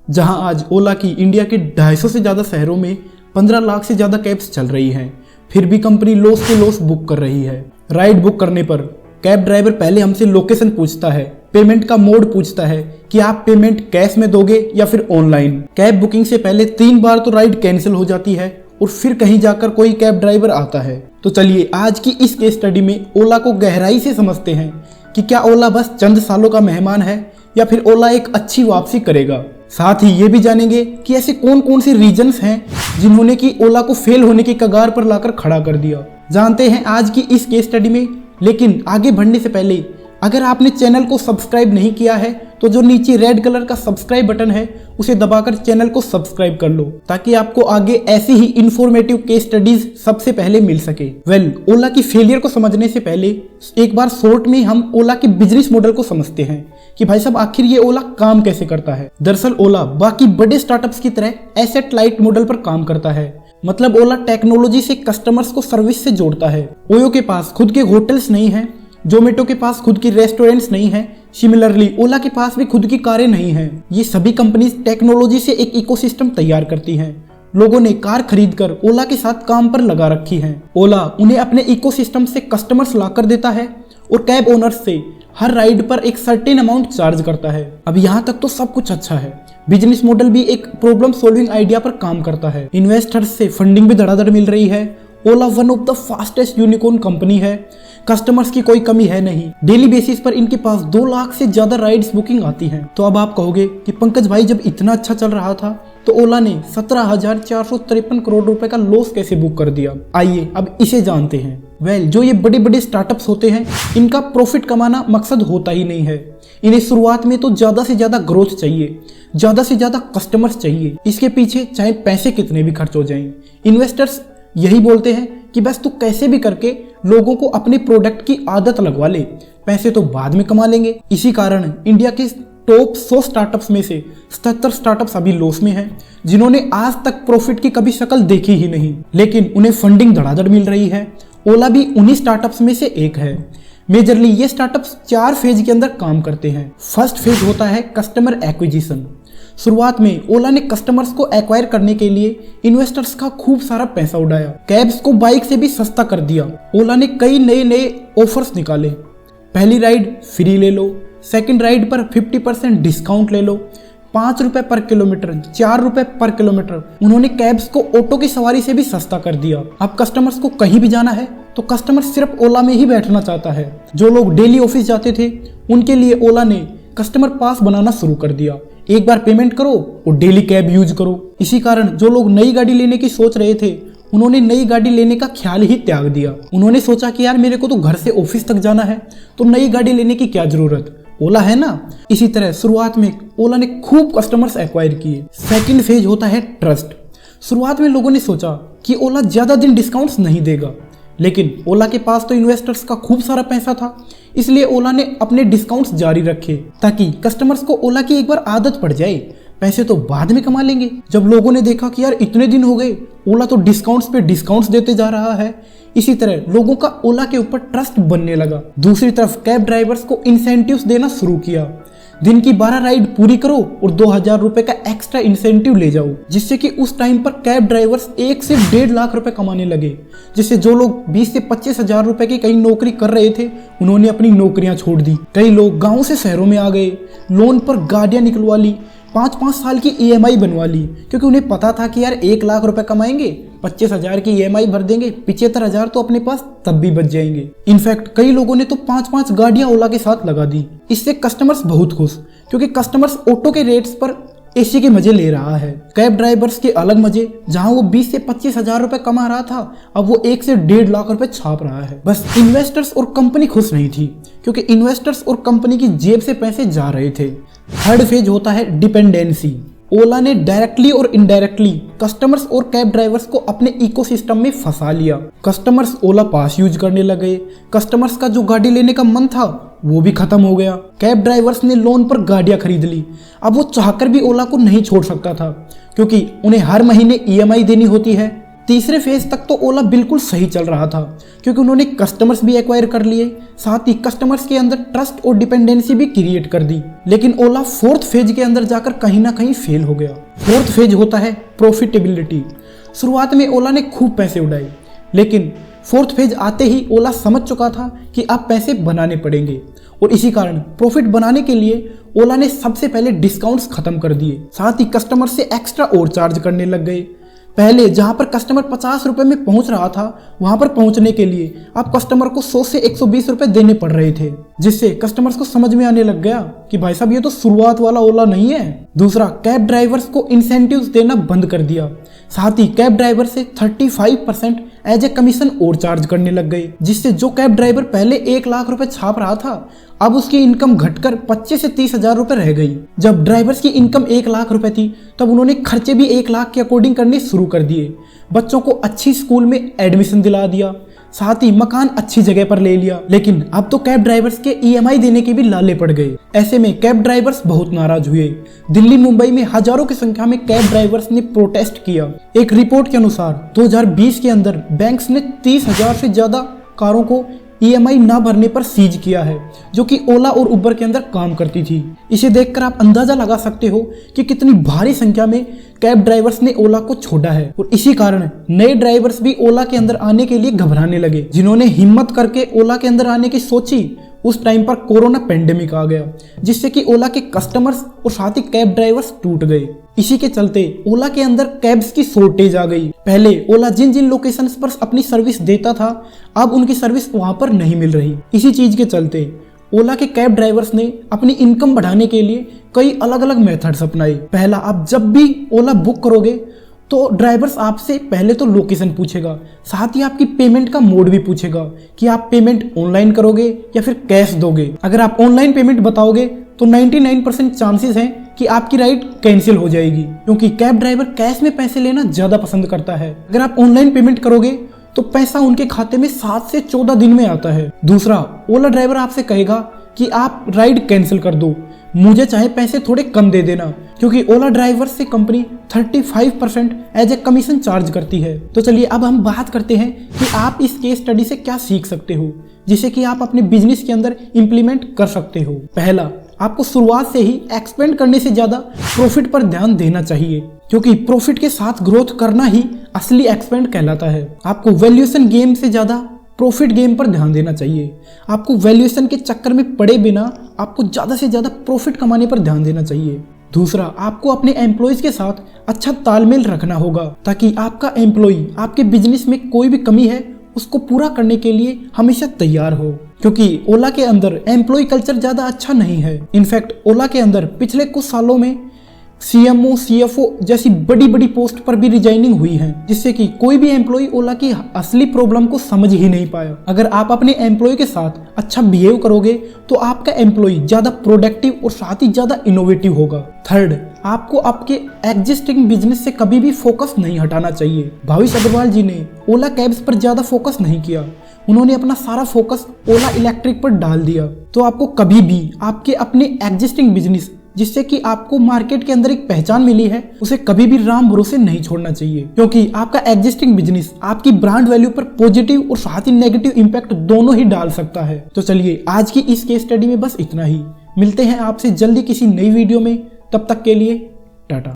जहां आज ओला की इंडिया के 250 से ज़्यादा शहरों में 15 लाख से ज़्यादा कैब्स चल रही हैं। फिर भी कंपनी लॉस के लॉस बुक कर रही है। राइड बुक करने पर कैब ड्राइवर पहले हमसे लोकेशन पूछता है, पेमेंट का मोड पूछता है कि आप पेमेंट कैश में दोगे या फिर ऑनलाइन। कैब बुकिंग से पहले 3 बार तो राइड कैंसिल हो जाती है और फिर कहीं जाकर कोई कैब ड्राइवर आता है। तो चलिए आज की इस केस स्टडी में ओला को गहराई से समझते हैं कि क्या ओला बस चंद सालों का मेहमान है या फिर ओला एक अच्छी वापसी करेगा। साथ ही ये भी जानेंगे कि ऐसे कौन कौन से रीजंस हैं जिन्होंने कि ओला को फेल होने की कगार पर लाकर खड़ा कर दिया। जानते हैं आज की इस केस स्टडी में। लेकिन आगे बढ़ने से पहले अगर आपने चैनल को सब्सक्राइब नहीं किया है तो जो नीचे रेड कलर का सब्सक्राइब बटन है उसे दबाकर चैनल को सब्सक्राइब कर लो, ताकि आपको आगे ऐसी ही इंफॉर्मेटिव केस स्टडीज सबसे पहले मिल सके। ओला की फेलियर को समझने से पहले एक बार शॉर्ट में हम ओला के बिजनेस मॉडल को समझते हैं कि भाई साहब आखिर ये ओला काम कैसे करता है। दरअसल ओला बाकी बड़े स्टार्टअप्स की तरह एसेट लाइट मॉडल पर काम करता है। मतलब ओला टेक्नोलॉजी से कस्टमर्स को सर्विस से जोड़ता है। ओयो के पास खुद के होटल्स नहीं है, जोमेटो के पास खुद की रेस्टोरेंट्स नहीं है, सिमिलरली ओला के पास भी खुद की कारें नहीं हैं। ये सभी कंपनीज टेक्नोलॉजी से एक इकोसिस्टम तैयार करती हैं। लोगों ने कार खरीदकर ओला के साथ काम पर लगा रखी है। ओला उन्हें अपने इकोसिस्टम से कस्टमर्स लाकर देता है और कैब ओनर्स से हर राइड पर एक सर्टेन अमाउंट चार्ज करता है। अब यहाँ तक तो सब कुछ अच्छा है। बिजनेस मॉडल भी एक प्रॉब्लम सॉल्विंग आइडिया पर काम करता है। इन्वेस्टर्स से फंडिंग भी धड़ाधड़ मिल रही है। Ola one of the fastest unicorn company है। कस्टमर्स की कोई कमी है नहीं। डेली बेसिस पर इनके पास 2 लाख से ज्यादा राइड्स बुकिंग आती हैं। तो अब आप कहोगे कि पंकज भाई जब इतना अच्छा चल रहा था तो ओला ने 17,453 करोड़ रुपए का लॉस कैसे बुक कर दिया। आइए अब इसे जानते हैं। जो ये बड़े बड़े स्टार्टअप्स होते हैं इनका प्रॉफिट कमाना मकसद होता ही नहीं है। इन्हें शुरुआत में तो ज्यादा से ज्यादा ग्रोथ चाहिए, ज्यादा से ज्यादा कस्टमर्स चाहिए। इसके पीछे चाहे पैसे कितने भी खर्च हो जाएं। इन्वेस्टर्स यही बोलते हैं कि बस तू कैसे भी करके लोगों को अपने प्रोडक्ट की आदत लगवा ले, पैसे तो बाद में कमा लेंगे। इसी कारण इंडिया के टॉप 100 स्टार्टअप्स में से 77 स्टार्टअप्स अभी लॉस में हैं, जिन्होंने आज तक प्रॉफिट की कभी शक्ल देखी ही नहीं, लेकिन उन्हें फंडिंग धड़ाधड़ मिल रही है। ओला भी उन्हीं स्टार्टअप्स में से एक है। मेजरली ये स्टार्टअप्स 4 फेज के अंदर काम करते हैं। फर्स्ट फेज होता है कस्टमर एक्विजिशन। शुरुआत में ओला ने कस्टमर्स को एक्वायर करने के लिए इन्वेस्टर्स का खूब सारा पैसा उड़ाया। कैब्स को बाइक से भी सस्ता कर दिया। ओला ने कई नए ऑफर्स निकाले। पहली राइड फ्री ले लो, सेकंड राइड पर 50% डिस्काउंट ले लो, 5 रुपए पर किलोमीटर, 4 रुपए पर किलोमीटर। उन्होंने कैब्स को ऑटो की सवारी से भी सस्ता कर दिया। अब कस्टमर्स को कहीं भी जाना है तो कस्टमर सिर्फ ओला में ही बैठना चाहता है। जो लोग डेली ऑफिस जाते थे उनके लिए ओला ने कस्टमर पास बनाना शुरू कर दिया। एक बार पेमेंट करो और डेली कैब यूज करो। इसी कारण जो लोग नई गाड़ी लेने की सोच रहे थे उन्होंने नई गाड़ी लेने का ख्याल ही त्याग दिया। उन्होंने सोचा कि यार मेरे को तो घर से ऑफिस तक जाना है तो नई गाड़ी लेने की क्या जरूरत, ओला है ना। इसी तरह शुरुआत में ओला ने खूब कस्टमर्स एक्वायर किए। सेकंड फेज होता है ट्रस्ट। शुरुआत में लोगों ने सोचा कि ओला ज्यादा दिन डिस्काउंट्स नहीं देगा, लेकिन ओला के पास तो इन्वेस्टर्स का खूब सारा पैसा था, इसलिए ओला ने अपने डिस्काउंट्स जारी रखे ताकि कस्टमर्स को ओला की एक बार आदत पड़ जाए, पैसे तो बाद में कमा लेंगे। जब लोगों ने देखा कि यार इतने दिन हो गए ओला तो डिस्काउंट्स पे डिस्काउंट्स देते जा रहा है, इसी तरह लोगों का ओला के ऊपर ट्रस्ट बनने लगा। दूसरी तरफ कैब ड्राइवर्स को इंसेंटिव्स देना शुरू किया। दिन की 12 राइड पूरी करो और 2,000 रुपए का एक्स्ट्रा इंसेंटिव ले जाओ, जिससे कि उस टाइम पर कैब ड्राइवर्स 1 से 1.5 लाख रुपए कमाने लगे। जिससे जो लोग 20 से 25 हजार रुपए की कहीं नौकरी कर रहे थे उन्होंने अपनी नौकरियां छोड़ दी। कई लोग गाँव से शहरों में आ गए, लोन पर गाड़ियां निकलवा ली, 5-5 साल की EMI बनवा ली, क्योंकि उन्हें पता था कि यार 1 लाख रुपए कमाएंगे, 25,000 की EMI भर देंगे, 75,000 तो अपने पास तब भी बच जाएंगे। इनफैक्ट कई लोगों ने तो 5-5 गाड़ियां ओला के साथ लगा दी। इससे कस्टमर्स बहुत खुश, क्योंकि कस्टमर्स ऑटो के रेट्स पर एसी के मजे ले रहा है। कैब ड्राइवर्स के अलग मजे, जहां वो 20 से 25 हजार रुपए कमा रहा था अब वो 1 से 1.5 लाख रुपए छाप रहा है। बस इन्वेस्टर्स और कंपनी खुश नहीं थी, क्योंकि इन्वेस्टर्स और कंपनी की जेब से पैसे जा रहे थे। थर्ड फेज होता है डिपेंडेंसी। ओला ने डायरेक्टली और इनडायरेक्टली कस्टमर्स और कैब ड्राइवर्स को अपने इकोसिस्टम में फंसा लिया। कस्टमर्स ओला पास यूज करने लगे। कस्टमर्स का जो गाड़ी लेने का मन था वो भी खत्म हो गया। कैब ड्राइवर्स ने लोन पर गाड़ियां खरीद ली। अब वो चाहकर भी ओला को नहीं छोड़ सकता था, क्योंकि उन्हें हर महीने EMI देनी होती है। तीसरे फेज तक तो ओला बिल्कुल सही चल रहा था, क्योंकि उन्होंने कस्टमर्स भी एक्वायर कर लिए, साथ ही कस्टमर्स के अंदर ट्रस्ट और डिपेंडेंसी भी क्रिएट कर दी। लेकिन ओला फोर्थ फेज के अंदर जाकर कहीं ना कहीं फेल हो गया। फोर्थ फेज होता है प्रॉफिटेबिलिटी। शुरुआत में ओला ने खूब पैसे उड़ाए, लेकिन फोर्थ फेज आते ही ओला समझ चुका था कि अब पैसे बनाने पड़ेंगे, और इसी कारण प्रॉफिट बनाने के लिए ओला ने सबसे पहले डिस्काउंट्स खत्म कर दिए, साथ ही कस्टमर से एक्स्ट्रा और चार्ज करने लग गए। पहले जहां पर कस्टमर 50 रुपए में पहुंच रहा था, वहां पर पहुंचने के लिए अब कस्टमर को 100 से 120 रुपए देने पड़ रहे थे, जिससे कस्टमर्स को समझ में आने लग गया कि भाई साहब ये तो शुरुआत वाला ओला नहीं है। दूसरा, कैब ड्राइवर्स को इंसेंटिव्स देना बंद कर दिया, साथ ही कैब ड्राइवर से 35% एज ए कमीशन और चार्ज करने लग गए, जिससे जो कैब ड्राइवर पहले 1 लाख रुपए छाप रहा था, अब उसकी इनकम घटकर 25 से 30 हजार रुपए रह गई। जब ड्राइवर्स की इनकम 1 लाख रुपए थी, तब उन्होंने खर्चे भी 1 लाख के अकॉर्डिंग करने शुरू कर दिए। बच्चों को अच्छी स्कूल में एडमिशन दिला दिया, साथ ही मकान अच्छी जगह पर ले लिया। लेकिन अब तो कैब ड्राइवर्स के EMI देने के भी लाले पड़ गए। ऐसे में कैब ड्राइवर्स बहुत नाराज हुए। दिल्ली मुंबई में हजारों की संख्या में कैब ड्राइवर्स ने प्रोटेस्ट किया। एक रिपोर्ट के अनुसार 2020 के अंदर बैंक्स ने 30,000 से ज्यादा कारों को EMI ना भरने पर सीज किया है, जो कि ओला और उबर के अंदर काम करती थी। इसे देखकर आप अंदाजा लगा सकते हो कि कितनी भारी संख्या में कैब ड्राइवर्स ने ओला को छोड़ा है, और इसी कारण नए ड्राइवर्स भी ओला के अंदर आने के लिए घबराने लगे। जिन्होंने हिम्मत करके ओला के अंदर आने की सोची, उस टाइम पर कोरोना पेंडेमिक आ गया, जिससे कि ओला के कस्टमर्स और साथ ही कैब ड्राइवर्स टूट गए। इसी के चलते ओला के अंदर कैब्स की शॉर्टेज आ गई। पहले ओला जिन जिन लोकेशंस पर अपनी सर्विस देता था, अब उनकी सर्विस वहां पर नहीं मिल रही। इसी चीज के चलते ओला के कैब ड्राइवर्स ने अपनी इनकम बढ़ाने के लिए कई अलग अलग मेथड्स अपनाए। पहला, आप जब भी ओला बुक करोगे तो ड्राइवर्स आपसे पहले तो लोकेशन पूछेगा, साथ ही आपकी पेमेंट का मोड भी पूछेगा कि आप पेमेंट ऑनलाइन करोगे या फिर कैश दोगे। अगर आप ऑनलाइन पेमेंट बताओगे तो 99% चांसेस हैं कि आपकी राइड कैंसिल हो जाएगी, क्योंकि कैब ड्राइवर कैश में पैसे लेना ज्यादा पसंद करता है। अगर आप ऑनलाइन पेमेंट करोगे तो पैसा उनके खाते में 7 से 14 दिन में आता है। दूसरा, ओला ड्राइवर आपसे कहेगा कि आप राइड कैंसिल कर दो, मुझे चाहे पैसे थोड़े कम दे देना, क्योंकि ओला ड्राइवर से company 35% as a commission charge करती है। तो चलिए अब हम बात करते हैं कि आप इस केस स्टडी से क्या सीख सकते हो, जिसे कि आप अपने बिजनेस के अंदर इंप्लीमेंट कर सकते हो। पहला, आपको शुरुआत से ही एक्सपेंड करने से ज्यादा प्रॉफिट पर ध्यान देना चाहिए, क्योंकि प्रॉफिट के साथ ग्रोथ करना ही असली एक्सपेंड कहलाता है। आपको वैल्यूएशन गेम से ज्यादा प्रॉफिट गेम पर ध्यान देना चाहिए। आपको वैल्यूएशन के चक्कर में पड़े बिना आपको ज्यादा से ज्यादा प्रॉफिट कमाने पर ध्यान देना चाहिए। दूसरा, आपको अपने एम्प्लॉयज के साथ अच्छा तालमेल रखना होगा, ताकि आपका एम्प्लॉय आपके बिजनेस में कोई भी कमी है उसको पूरा करने के लिए हमेशा तैयार हो, क्योंकि ओला के अंदर एम्प्लॉय कल्चर ज्यादा अच्छा नहीं है। इनफैक्ट ओला के अंदर पिछले कुछ सालों में CMO, CFO जैसी बड़ी बड़ी पोस्ट पर भी रिजाइनिंग हुई है, जिससे कि कोई भी एम्प्लॉय ओला की असली प्रॉब्लम को समझ ही नहीं पाया। अगर आप अपने एम्प्लॉय के साथ अच्छा बिहेव करोगे तो आपका एम्प्लॉय ज्यादा प्रोडक्टिव और साथ ही ज्यादा इनोवेटिव होगा। थर्ड, आपको आपके एग्जिस्टिंग बिजनेस से कभी भी फोकस नहीं हटाना चाहिए। भावेश अग्रवाल जी ने ओला कैब्स पर ज्यादा फोकस नहीं किया, उन्होंने अपना सारा फोकस ओला इलेक्ट्रिक पर डाल दिया। तो आपको कभी भी आपके अपने एग्जिस्टिंग बिजनेस, जिससे कि आपको मार्केट के अंदर एक पहचान मिली है, उसे कभी भी राम भरोसे नहीं छोड़ना चाहिए, क्योंकि आपका एग्जिस्टिंग बिजनेस आपकी ब्रांड वैल्यू पर पॉजिटिव और साथ ही नेगेटिव इंपैक्ट दोनों ही डाल सकता है। तो चलिए आज की इस केस स्टडी में बस इतना ही। मिलते हैं आपसे जल्दी किसी नई वीडियो में, तब तक के लिए